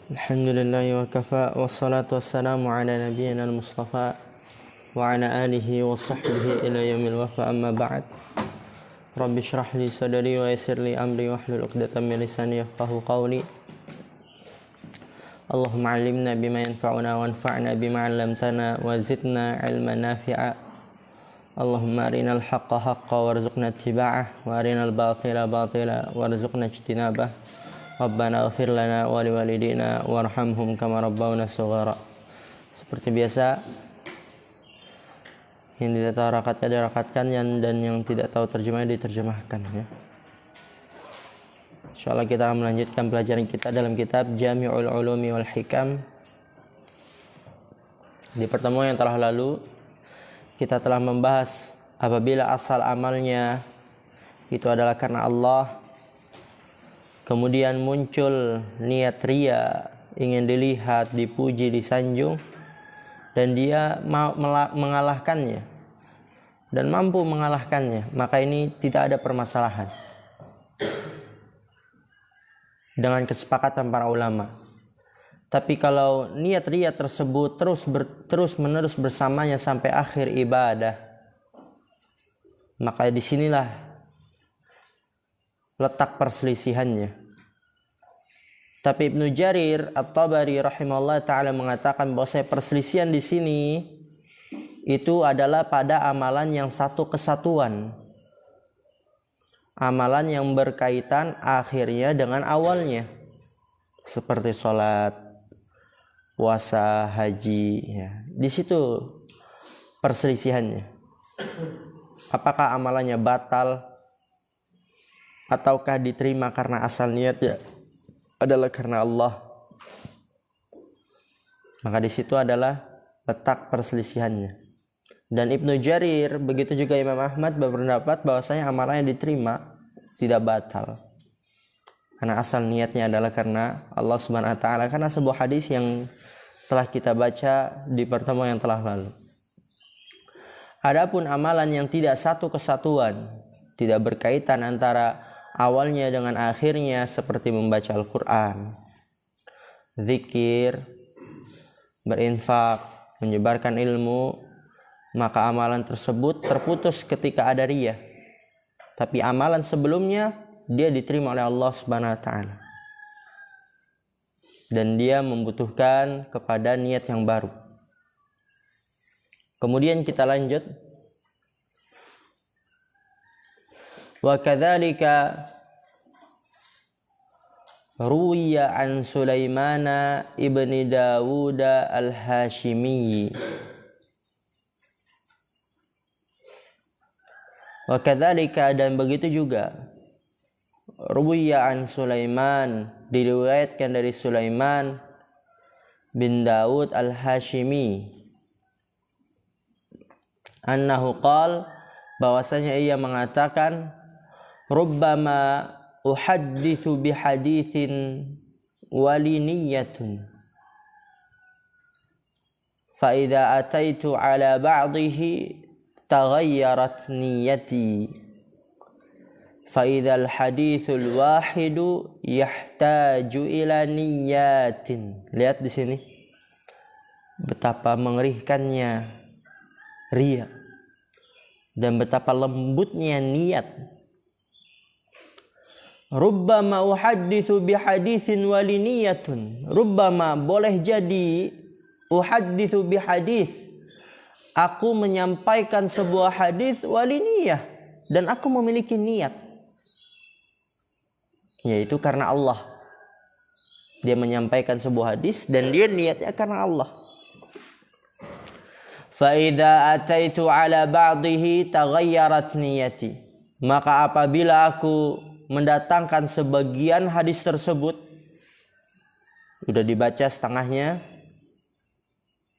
Alhamdulillahi wa kafa wassalatu wassalamu ala nabiyyina al-mustafa wa ala alihi wa sahbihi ila yaumil wafa amma ba'd. Rabbi shrah li sadri wa yassir li amri wahlul 'uqdatam min lisani yafqahu qawli. Allahumma 'allimna bima yanfa'una wanfa'na bima 'allamtana wa zidna 'ilman nafi'a. Allahumma arinal haqqa haqqan warzuqna ittiba'ah wa arinal batila batila warzuqna ijtinabah. Rabbana ighfir lana wa liwalidina warhamhum kama rabbawna shaghara. Seperti biasa, yang tidak tahu rakatnya dirakatkan, dan yang tidak tahu terjemahnya diterjemahkan ya. Insyaallah kita akan melanjutkan pelajaran kita dalam kitab Jami'ul Ulumi wal Hikam. Di pertemuan yang telah lalu kita telah membahas apabila asal amalnya itu adalah karena Allah, kemudian muncul niat ria, ingin dilihat, dipuji, disanjung, dan dia mau mengalahkannya dan mampu mengalahkannya, maka ini tidak ada permasalahan dengan kesepakatan para ulama. Tapi kalau niat ria tersebut terus menerus bersamanya sampai akhir ibadah, maka disinilah letak perselisihannya. Tapi Ibnu Jarir At-Tabari rahimahullah taala mengatakan bahwa perselisihan di sini itu adalah pada amalan yang satu kesatuan, amalan yang berkaitan akhirnya dengan awalnya, seperti sholat, puasa, haji ya. Di situ perselisihannya. Apakah amalannya batal ataukah diterima karena asal niatnya adalah karena Allah? Maka di situ adalah letak perselisihannya. Dan Ibnu Jarir, begitu juga Imam Ahmad berpendapat bahwasanya amalannya diterima, tidak batal, karena asal niatnya adalah karena Allah Subhanahu wa taala, karena sebuah hadis yang telah kita baca di pertemuan yang telah lalu. Adapun amalan yang tidak satu kesatuan, tidak berkaitan antara awalnya dengan akhirnya, seperti membaca Al-Quran, zikir, berinfak, menyebarkan ilmu, maka amalan tersebut terputus ketika ada riya. Tapi amalan sebelumnya dia diterima oleh Allah Subhanahu wa taala. Dan dia membutuhkan kepada niat yang baru. Kemudian kita lanjut. Wa kadzalika ruwiya an Sulaiman ibni Dawud al-Hashimi. Wa kadzalika, dan begitu juga, ruwiya an Sulaiman, diriwayatkan dari Sulaiman bin Dawud al-Hashimi, annahu qala, bahwasanya ia mengatakan, rubbama uhadditsu bihaditsin waliniyatun fa idza ataitu ala ba'dihi taghayyarat niyyati fa idzal haditsul wahidu yahtaju ila niyyatin. Lihat di sini betapa mengerikannya riya dan betapa lembutnya niat. Rubbama uhadditsu bihaditsin waliniyatun. Rubbama, boleh jadi, uhadditsu bihadits, aku menyampaikan sebuah hadis, waliniyah, dan aku memiliki niat, yaitu karena Allah. Dia menyampaikan sebuah hadis dan dia niatnya karena Allah. Fa idza ataitu ala ba'dihi taghayyarat niyati, maka apabila aku mendatangkan sebagian hadis tersebut, sudah dibaca setengahnya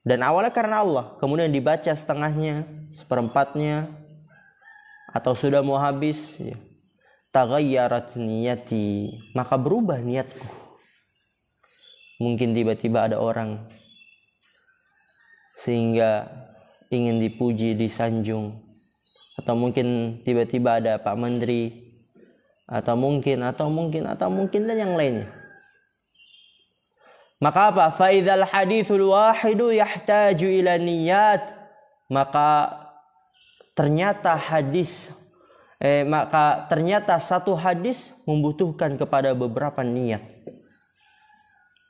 dan awalnya karena Allah, kemudian dibaca setengahnya, seperempatnya, atau sudah mau habis ya, taghayyarat niyati, maka berubah niatku. Mungkin tiba-tiba ada orang sehingga ingin dipuji, disanjung, atau mungkin tiba-tiba ada Pak Menteri, atau mungkin dan yang lainnya. Maka apa? Fa idzal haditsul wahidu yahtaju ila niyat. Maka ternyata satu hadis membutuhkan kepada beberapa niat.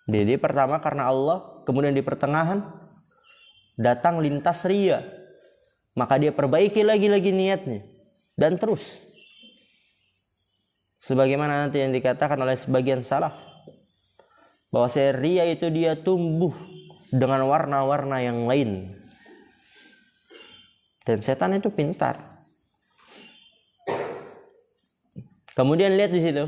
Jadi pertama karena Allah, kemudian di pertengahan datang lintas ria, maka dia perbaiki lagi niatnya dan terus. Sebagaimana nanti yang dikatakan oleh sebagian salaf, bahwa ria itu dia tumbuh dengan warna-warna yang lain. Dan setan itu pintar. Kemudian lihat di situ.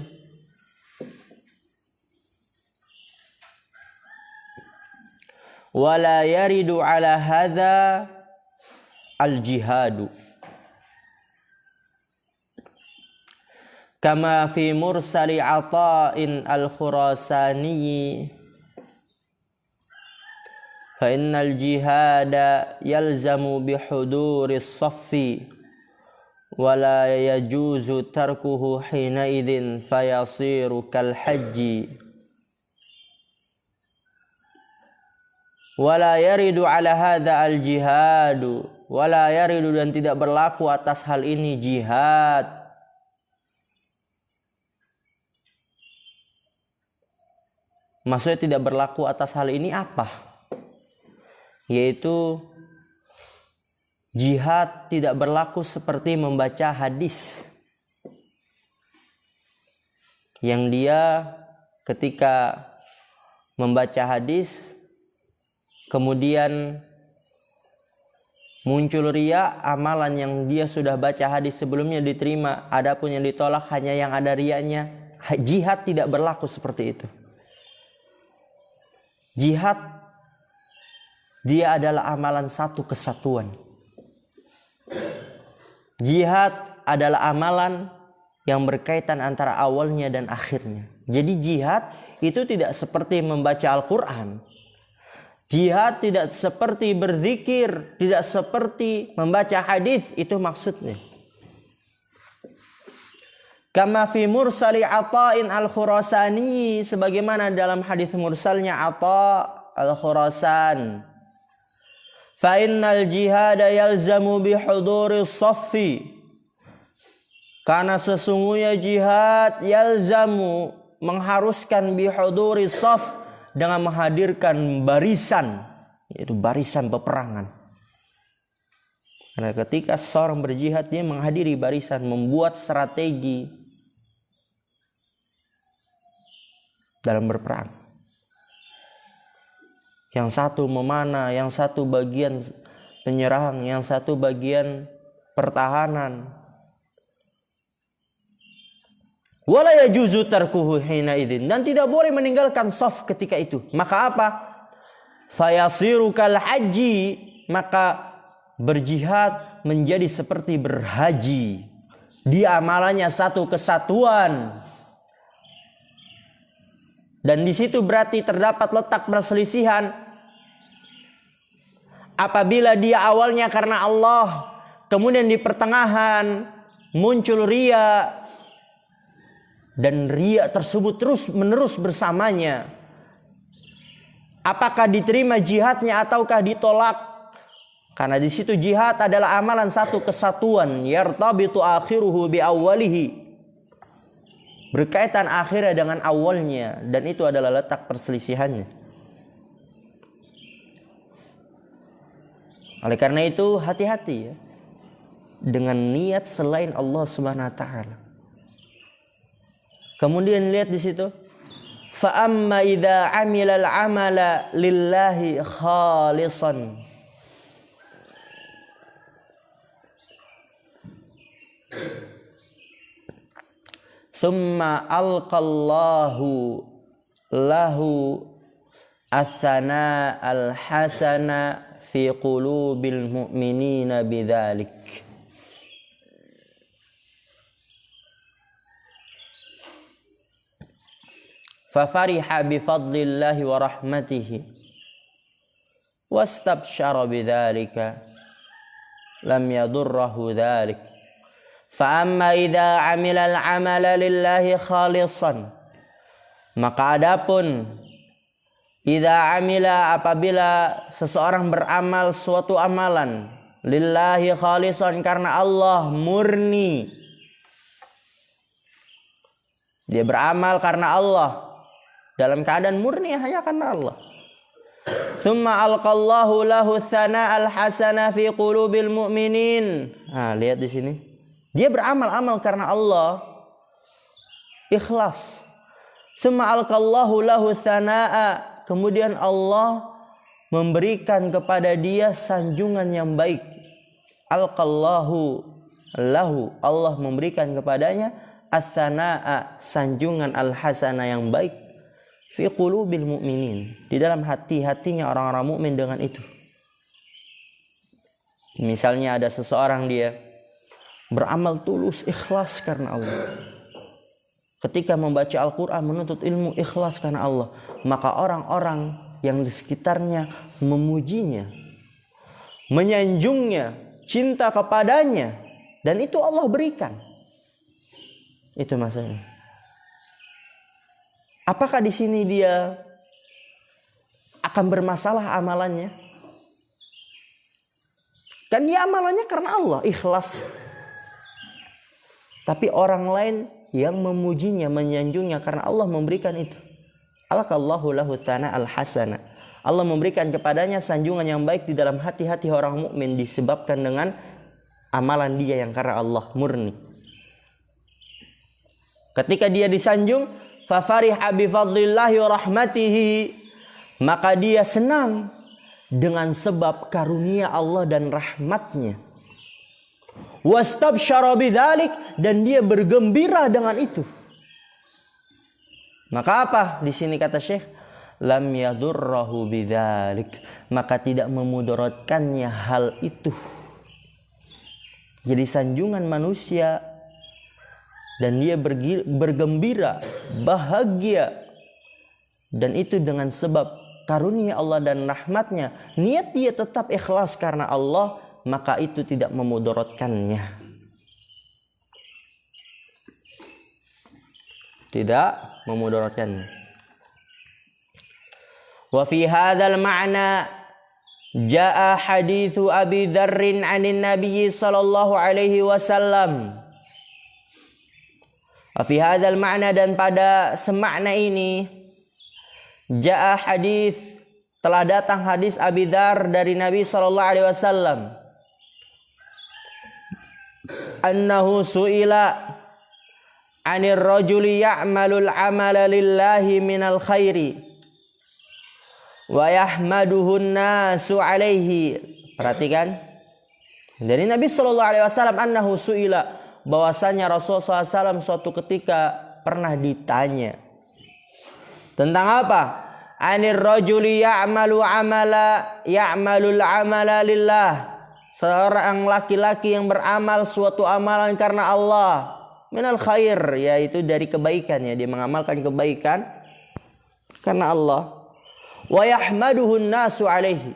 Wala yaridu ala hadza al-jihadu. Kama fi mursali Ata'in al-Khurasani. Fa innal jihada yalzamu bihuduri as-saffi wala yajuzu tarkuhu hina idzin fayasiru kal hajji. Wala yaridu ala hadza al jihadu, wala yaridu dan tidak berlaku atas hal ini jihad. Maksudnya tidak berlaku atas hal ini apa? Yaitu jihad tidak berlaku seperti membaca hadis yang dia ketika membaca hadis kemudian muncul ria, amalan yang dia sudah baca hadis sebelumnya diterima, adapun yang ditolak hanya yang ada rianya. Jihad tidak berlaku seperti itu. Jihad dia adalah amalan satu kesatuan. Jihad adalah amalan yang berkaitan antara awalnya dan akhirnya. Jadi jihad itu tidak seperti membaca Al-Quran. Jihad tidak seperti berzikir, tidak seperti membaca hadis, itu maksudnya. Kama fi mursali Ata'in al-Khurasani, sebagaimana dalam hadis mursalnya Ata' al-Khurasan. Fa innal jihada yalzamu bihuduri as-saffi. Karena sesungguhnya jihad yalzamu mengharuskan bihuduri as-saff, dengan menghadirkan barisan, yaitu barisan peperangan. Karena ketika seorang berjihad dia menghadiri barisan, membuat strategi dalam berperang. Yang satu memanah, yang satu bagian penyerang, yang satu bagian pertahanan. Wala yajuzu tarkuhu hina idzin, dan tidak boleh meninggalkan shaf ketika itu. Maka apa? Fayasiru kal haji, maka berjihad menjadi seperti berhaji. Dia amalannya satu kesatuan. Dan di situ berarti terdapat letak perselisihan. Apabila dia awalnya karena Allah, kemudian di pertengahan muncul ria, dan ria tersebut terus menerus bersamanya, apakah diterima jihadnya ataukah ditolak? Karena di situ jihad adalah amalan satu kesatuan, yartabitu akhiruhu bi awwalihi, berkaitan akhirnya dengan awalnya, dan itu adalah letak perselisihannya. Oleh karena itu hati-hati ya dengan niat selain Allah Subhanahu wa taala. Kemudian lihat di situ, fa amma idza amila al-amala lillahi khalisan. Thumma alqallahu lahu as-sana al-hasana fi qulubil mu'minina bidzalik. Fafariha bifadlillahi wa rahmatihi wastabsyara bidzalika lam yadurrahu dzalik. Fa amma idza amila al-amala lillahi khalisan, maka adapun idza amila, apabila seseorang beramal suatu amalan lillahi khalisan, karena Allah murni. Dia beramal karena Allah dalam keadaan murni hanya karena Allah. Tsumma alqallahu lahu tsana'al hasana fi qulubil mu'minin. Nah, lihat di sini. Dia beramal-amal karena Allah, ikhlas. Tsumma alqallahu lahu tsana'a, kemudian Allah memberikan kepada dia sanjungan yang baik. Alqallahu lahu, Allah memberikan kepadanya as-sana'a, sanjungan al-hasana yang baik, fi qulubil mu'minin, di dalam hati-hatinya orang-orang mukmin dengan itu. Misalnya ada seseorang dia beramal tulus, ikhlas karena Allah. Ketika membaca Al-Quran, menuntut ilmu, ikhlas karena Allah, maka orang-orang yang di sekitarnya memujinya, menyanjungnya, cinta kepadanya, dan itu Allah berikan. Itu maksudnya. Apakah di sini dia akan bermasalah amalannya? Kan dia amalannya karena Allah, ikhlas. Tapi orang lain yang memujinya, menyanjungnya karena Allah memberikan itu. Alqallahu lahu tsana'al hasana. Allah memberikan kepadanya sanjungan yang baik di dalam hati-hati orang mukmin disebabkan dengan amalan dia yang karena Allah murni. Ketika dia disanjung, fa fariha bi fadlillahi wa rahmatihi, maka dia senang dengan sebab karunia Allah dan rahmatnya. Wastabsyara bidzalik, dan dia bergembira dengan itu. Maka apa? Di sini kata Syekh, lam yadurrahu bidzalik, maka tidak memudaratkannya hal itu. Jadi sanjungan manusia dan dia bergembira, bahagia, dan itu dengan sebab karunia Allah dan rahmatnya. Niat dia tetap ikhlas karena Allah, maka itu tidak memudaratkannya. Tidak memudaratkannya. Wa fi hadzal ma'na jaa haditsu Abi Dzarr 'anil Nabi sallallahu alaihi wasallam. Fi hadzal ma'na, dan pada semakna ini, jaa hadis, telah datang hadis Abi Dzarr dari Nabi sallallahu alaihi wasallam, annahu su'ila 'anir rajuli ya'malul 'amala lillahi minal khairi wa yahmaduhun nasu 'alaihi. Perhatikan, dari Nabi sallallahu alaihi wasallam, annahu su'ila, bahwasanya Rasulullah SAW suatu ketika pernah ditanya tentang apa? Anir rajuli ya'malul 'amala lillah, seorang laki-laki yang beramal suatu amalan karena Allah, minal khair, yaitu dari kebaikan, ya, dia mengamalkan kebaikan karena Allah. Wa yahmaduhun nasu 'alaihi,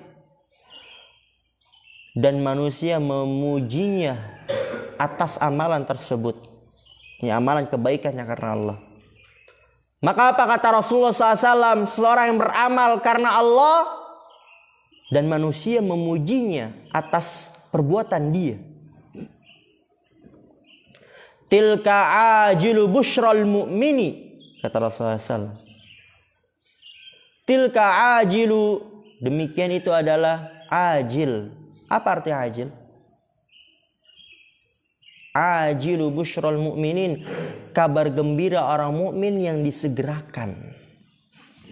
dan manusia memujinya atas amalan tersebut, ini amalan kebaikannya karena Allah. Maka apa kata Rasulullah SAW? Seorang yang beramal karena Allah dan manusia memujinya atas perbuatan dia. Tilka ajilu busyral mu'mini, kata Rasulullah SAW. Tilka ajilu, demikian itu adalah ajil. Apa arti ajil? Ajilu busyral mu'minin, kabar gembira orang mukmin yang disegerakan.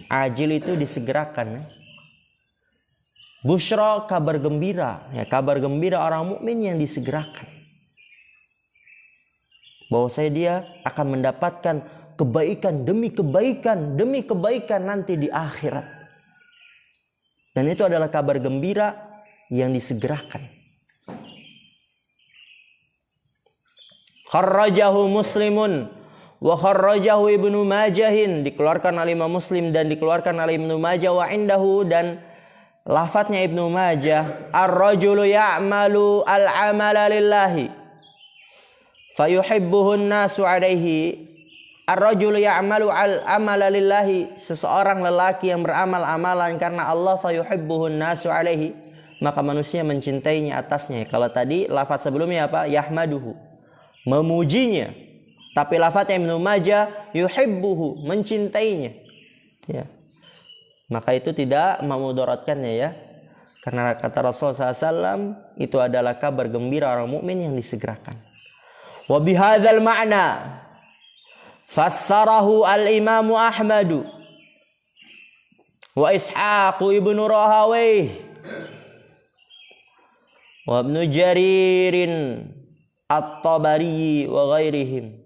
Ajil itu disegerakan, ya. Busyra, kabar gembira, ya, kabar gembira orang mukmin yang disegerakan, bahwasanya dia akan mendapatkan kebaikan demi kebaikan nanti di akhirat. Dan itu adalah kabar gembira yang disegerakan. Kharrajahu Muslimun wa kharrajahu Ibnu Majahin, dikeluarkan oleh Imam Muslim dan dikeluarkan oleh Ibnu Majah, wa indahu, dan lafadznya Ibnu Majah, ar-rajulu ya'malu al-amala lillahi fayuhibbuhun nasu 'alaihi, ar-rajulu ya'malu al-amala lillahi, seseorang lelaki yang beramal amalan karena Allah, fayuhibbuhun nasu alaihi, maka manusia mencintainya atasnya. Kalau tadi lafaz sebelumnya apa? Yahmaduhu, memujinya. Tapi lafaznya Ibnu Majah yuhibbuhu, mencintainya. Ya. Maka itu tidak memudaratkannya ya. Karena kata Rasulullah SAW itu adalah kabar gembira orang mukmin yang disegerakan. Wa bihadzal ma'na fassarahu al-Imam Ahmad wa Ishaq ibnu Rahawayh wa Ibnu Jarir at-Tabari wa ghairihim.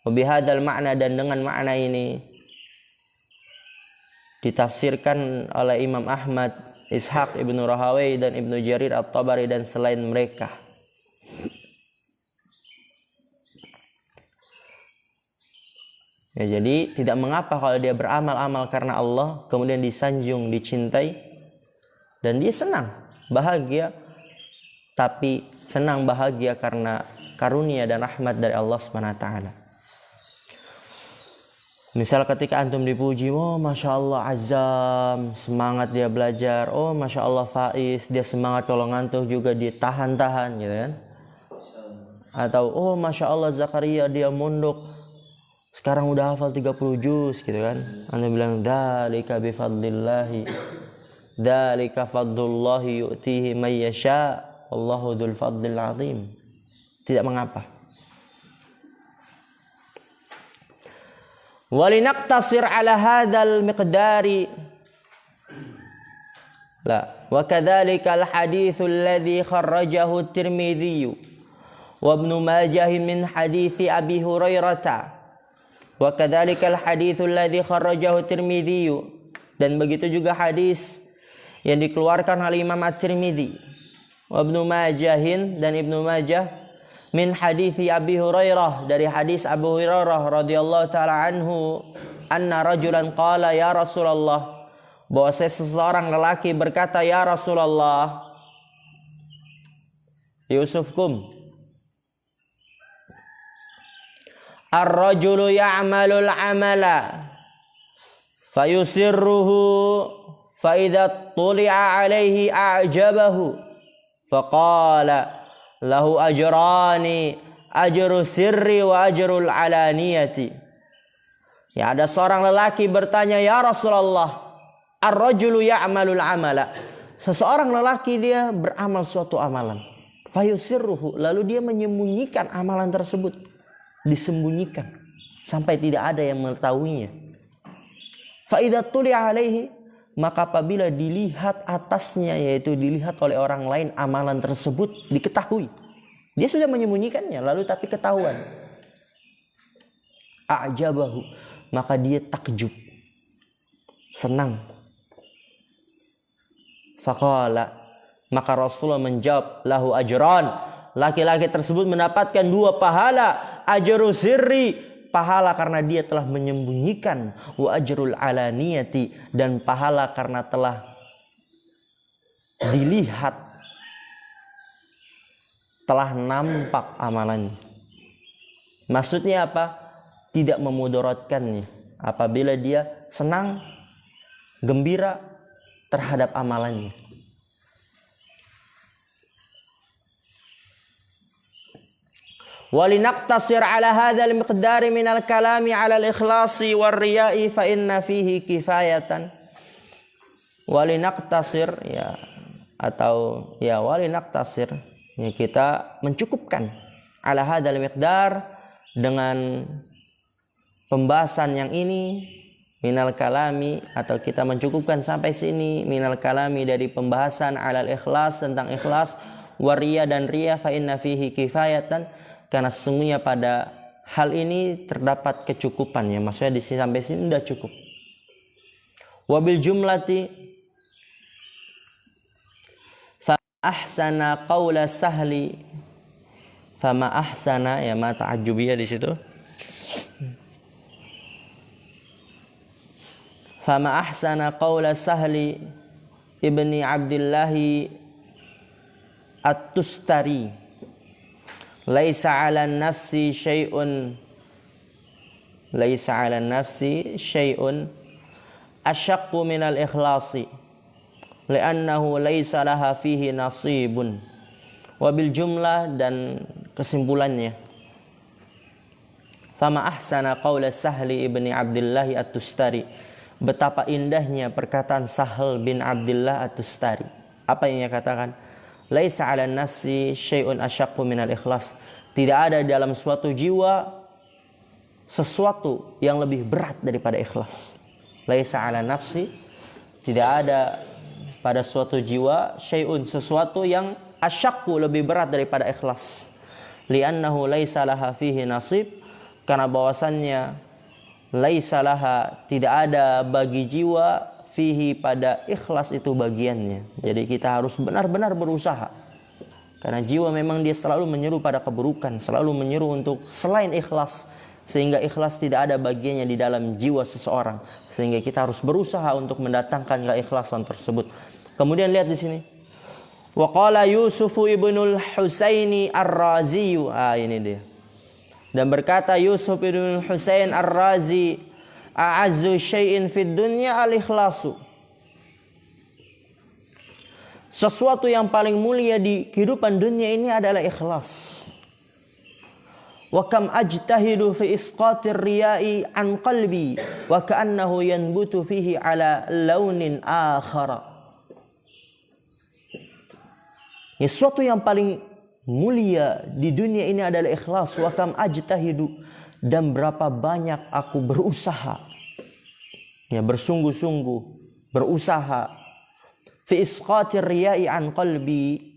Wa bihadzal ma'na, dan dengan makna ini ditafsirkan oleh Imam Ahmad, Ishaq ibnu Rahawayh dan Ibnu Jarir at-Tabari dan selain mereka. Ya, jadi tidak mengapa kalau dia beramal-amal karena Allah, kemudian disanjung, dicintai, dan dia senang, bahagia, tapi senang bahagia karena karunia dan rahmat dari Allah SWT. Misal ketika antum dipuji, oh Masya Allah Azam, semangat dia belajar, oh Masya Allah Faiz, dia semangat kalau ngantuk juga dia tahan-tahan gitu kan. Atau oh Masya Allah Zakaria, dia mondok sekarang udah hafal 30 juz gitu kan. Anda bilang dzalika bi fadlillahi, dzalika fadlullahi yu'tihi may yasha, wallahu dzul fadlil azim. Tidak mengapa. Walinaqtasir ala hadzal miqdari la wa kadzalika al haditsul ladzi kharrajahu at-Tirmidzi wa Ibnu Majah min hadits Abi Hurairah. Wa kadzalika al-haditsul ladzi kharrajahu Tirmidzi, dan begitu juga hadis yang dikeluarkan oleh Imam At-Tirmidzi wa Ibnu Majah dan Ibnu Majah min hadits Abi Hurairah, dari hadis Abu Hurairah radhiyallahu taala anhu, anna rajulan qala ya Rasulullah, bahwa seseorang lelaki berkata ya Rasulullah, Yusufkum, ar-rajulu ya'malul amala fayusirruhu fa idza tuli'a alaihi a'jabahu faqala lahu ajrani, ajru sirri wa ajrul alaniyati. Ya, ada seorang lelaki bertanya, ya Rasulullah, ar-rajulu ya'malul amala, seseorang lelaki dia beramal suatu amalan, fayusirruhu, lalu dia menyembunyikan amalan tersebut, disembunyikan sampai tidak ada yang mengetahuinya. Fa idza tuli'a alaihi, maka apabila dilihat atasnya, yaitu dilihat oleh orang lain amalan tersebut, diketahui. Dia sudah menyembunyikannya lalu tapi ketahuan. A'jabahu, maka dia takjub, senang. Faqala, maka Rasulullah menjawab, lahu ajran, laki-laki tersebut mendapatkan 2 pahala, ajru sirri, pahala karena dia telah menyembunyikan, wa ajrul alaniyati, dan pahala karena telah dilihat, telah nampak amalannya. Maksudnya apa? Tidak memudaratkannya apabila dia senang, gembira terhadap amalannya. Walinaqtasir ala hadzal miqdari minal kalami ala al-ikhlasi war riya'i fa inna fihi kifayatan. Walinaqtasir, ya, atau ya walinaqtasir, ya, kita mencukupkan ala hadzal miqdar, dengan pembahasan yang ini, minal kalami, atau kita mencukupkan sampai sini, minal kalami, dari pembahasan alal ikhlas, tentang ikhlas, wariya dan riya, fa inna fihi kifayatan, karena sesungguhnya pada hal ini terdapat kecukupan, ya, maksudnya di sini sampai sini sudah cukup. Wabil jumlati fa ahsana qaula sahli, fama ahsana, ya, ma ta'ajjubiyah di situ. Fama ahsana qaula sahli ibni Abdillahi at-Tustari, laisa 'ala nafsi syai'un laisa 'alan nafsi syai'un asyaqqu minal ikhlasi li'annahu laisa laha fihi nasibun. Wabil jumlah, dan kesimpulannya, fama ahsana qaula Sahli ibni Abdullah at-Tustari, betapa indahnya perkataan Sahal bin Abdullah at-Tustari. Apa yang ia katakan? Laisa 'alan nafsi syai'un asyaqqu minal ikhlas. Tidak ada dalam suatu jiwa sesuatu yang lebih berat daripada ikhlas. Laisa 'alan nafsi, tidak ada pada suatu jiwa syai'un, sesuatu yang asyaqqu, lebih berat daripada ikhlas. Li'annahu laisa laha fihi nasib, karena bahwasannya laisa laha, tidak ada bagi jiwa, fihi, pada ikhlas itu bagiannya. Jadi kita harus benar-benar berusaha. Karena jiwa memang dia selalu menyeru pada keburukan, selalu menyeru untuk selain ikhlas, sehingga ikhlas tidak ada bagiannya di dalam jiwa seseorang. Sehingga kita harus berusaha untuk mendatangkan keikhlasan tersebut. Kemudian lihat di sini. Wa qala Yusuf ibnul Husaini Ar-Razi. Ini dia. Dan berkata Yusuf ibnul Husain Ar-Razi, a'azzu syai'in fid dunya al-ikhlasu. Sesuatu yang paling mulia di kehidupan dunia ini adalah ikhlas. Wa kam ajtahidu fi isqatir riya'i an qalbi wa ka'annahu yanbutu fihi ala launin akhara. Sesuatu yang paling mulia di dunia ini adalah ikhlas. Wa kam ajtahidu, dan berapa banyak aku berusaha, bersungguh-sungguh berusaha, fi isqatir riya'i an qalbi,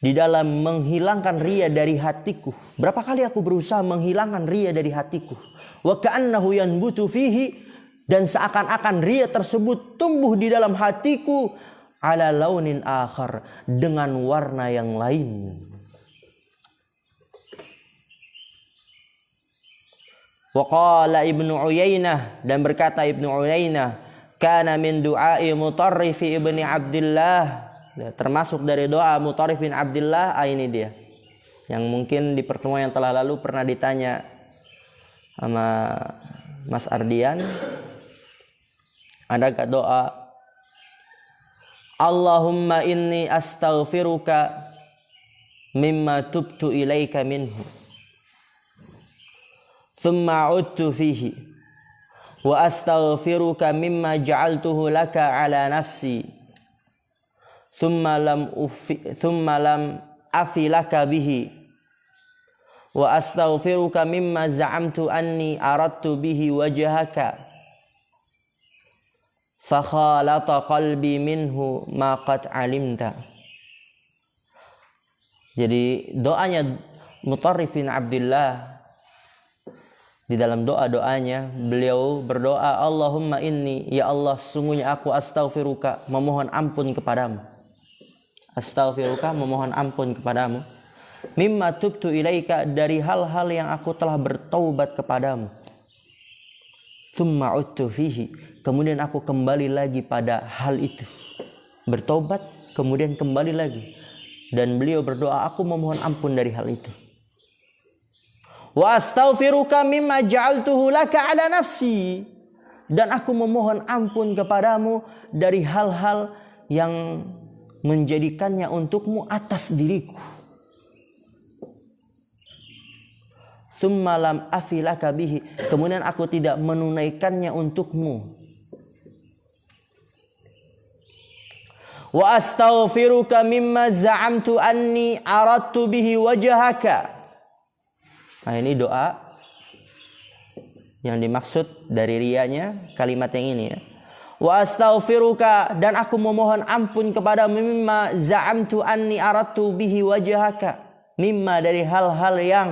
di dalam menghilangkan riya dari hatiku. Berapa kali aku berusaha menghilangkan riya dari hatiku. Wa ka'annahu yanbutu fihi, dan seakan-akan riya tersebut tumbuh di dalam hatiku, ala launin akhar, dengan warna yang lain. Wa qala Ibnu Uyainah, dan berkata Ibnu Uyainah, kana min du'ai Mutarrif ibni Abdullah, termasuk dari doa Mutarrif bin Abdullah. Ini dia yang mungkin di pertemuan yang telah lalu pernah ditanya sama Mas Ardian, ada gak doa Allahumma inni astaghfiruka mimma tubtu ilaika minhu thumma udtu fihi wa astaghfiruka mimma ja'altuhu laka ala nafsi thumma lam afi laka bihi wa astaghfiruka mimma za'amtu anni aradtu bihi wajhaka fa khalata qalbi minhu ma qad alimta. Jadi doanya Mutarrif bin Abdullah, di dalam doa-doanya beliau berdoa, Allahumma inni, ya Allah, sungguhnya aku astaghfiruka, memohon ampun kepadamu. Astaghfiruka, memohon ampun kepadamu. Mimma tubtu ilaika, dari hal-hal yang aku telah bertaubat kepadamu. Tsumma udtu fihi, kemudian aku kembali lagi pada hal itu. Bertaubat, kemudian kembali lagi. Dan beliau berdoa, aku memohon ampun dari hal itu. Wa astaghfiruka mimma ja'altuhu laka ala nafsi, dan aku memohon ampun kepadamu dari hal-hal yang menjadikannya untukmu atas diriku. Tsumma lam afi laka bihi, kemudian aku tidak menunaikannya untukmu. Wa astaghfiruka mimma za'amtu anni aradtu bihi wajhaka. Nah, ini doa yang dimaksud dari riyanya kalimat yang ini ya. Wa astaghfiruka, dan aku memohon ampun kepada mimma za'amtu anni aradtu bihi wajhaka, mimma, dari hal-hal yang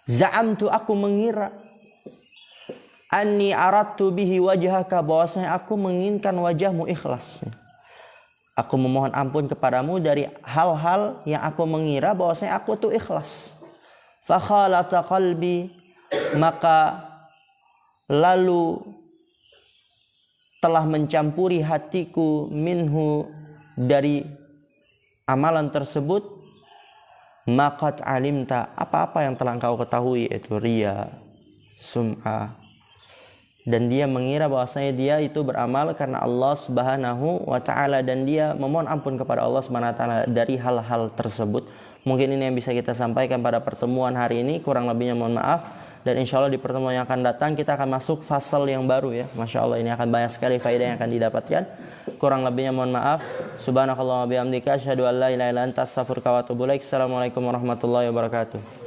za'amtu, aku mengira, anni aradtu bihi wajhaka, bahwasanya aku menginginkan wajahmu, ikhlas. Aku memohon ampun kepadamu dari hal-hal yang aku mengira bahwasanya aku tuh ikhlas. Fa khalata qalbi, maka lalu telah mencampuri hatiku, minhu, dari amalan tersebut, maqad alimta, apa-apa yang telah engkau ketahui, yaitu riya. sum'a. Dan dia mengira bahwasanya dia itu beramal karena Allah Subhanahu wa taala, dan dia memohon ampun kepada Allah Subhanahu wa taala dari hal-hal tersebut. Mungkin ini yang bisa kita sampaikan pada pertemuan hari ini, kurang lebihnya mohon maaf. Dan insya Allah di pertemuan yang akan datang kita akan masuk fasal yang baru ya. Masya Allah, ini akan banyak sekali faedah yang akan didapatkan. Kurang lebihnya mohon maaf. Subhanakallah wa bihamdika asyhadu an la ilaha illa anta astaghfiruka wa atubu ilaik. Assalamualaikum warahmatullahi wabarakatuh.